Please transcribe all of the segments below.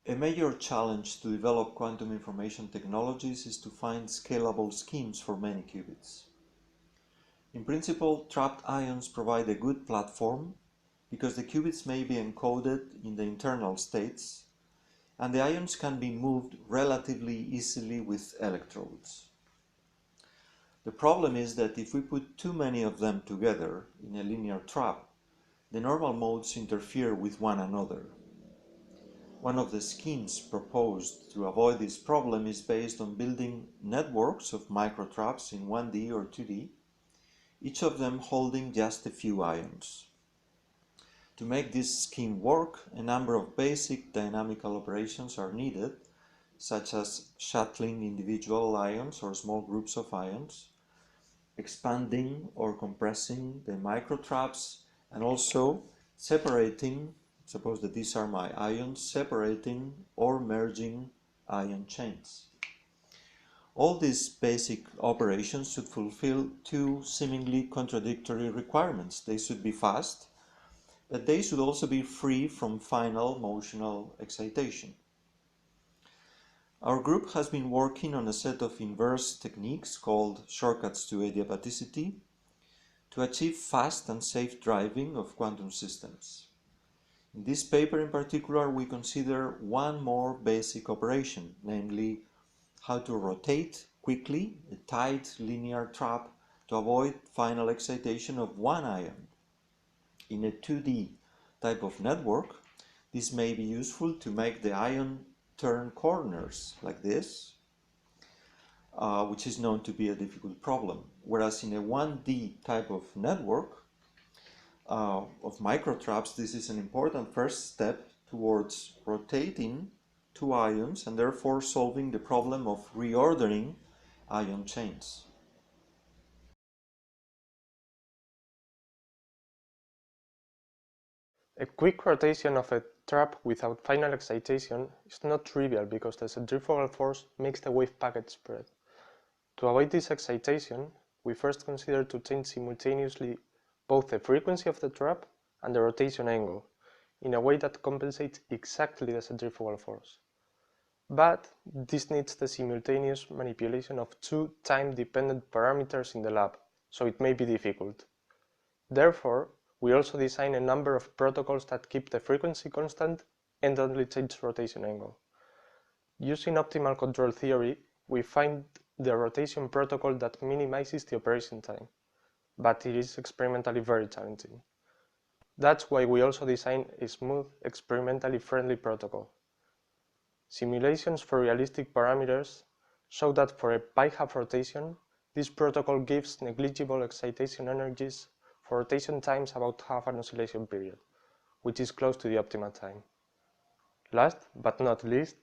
A major challenge to develop quantum information technologies is to find scalable schemes for many qubits. In principle, trapped ions provide a good platform because the qubits may be encoded in the internal states, and the ions can be moved relatively easily with electrodes. The problem is that if we put too many of them together in a linear trap, the normal modes interfere with one another. One of the schemes proposed to avoid this problem is based on building networks of microtraps in 1D or 2D, each of them holding just a few ions. To make this scheme work, a number of basic dynamical operations are needed, such as shuttling individual ions or small groups of ions, expanding or compressing the microtraps, and also separating, suppose that these are my ions, separating or merging ion chains. All these basic operations should fulfill two seemingly contradictory requirements. They should be fast, but they should also be free from final motional excitation. Our group has been working on a set of inverse techniques called shortcuts to adiabaticity to achieve fast and safe driving of quantum systems. In this paper in particular, we consider one more basic operation, namely how to rotate quickly a tight linear trap to avoid final excitation of one ion. In a 2D type of network, this may be useful to make the ion turn corners like this, which is known to be a difficult problem. Whereas in a 1D type of network of microtraps, this is an important first step towards rotating two ions and therefore solving the problem of reordering ion chains. A quick rotation of a trap without final excitation is not trivial because the centrifugal force makes the wave packet spread. To avoid this excitation, we first consider to change simultaneously both the frequency of the trap and the rotation angle, in a way that compensates exactly the centrifugal force. But this needs the simultaneous manipulation of two time-dependent parameters in the lab, so it may be difficult. Therefore, we also design a number of protocols that keep the frequency constant and only change rotation angle. Using optimal control theory, we find the rotation protocol that minimizes the operation time, but it is experimentally very challenging. That's why we also design a smooth, experimentally friendly protocol. Simulations for realistic parameters show that for a pi-half rotation, this protocol gives negligible excitation energies for rotation times about half an oscillation period, which is close to the optimal time. Last but not least,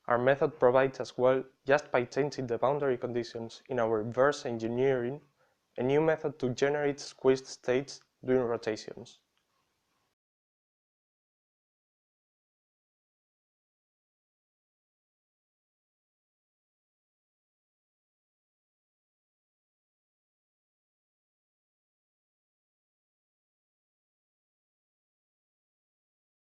our method provides as well, just by changing the boundary conditions in our reverse engineering, a new method to generate squeezed states during rotations.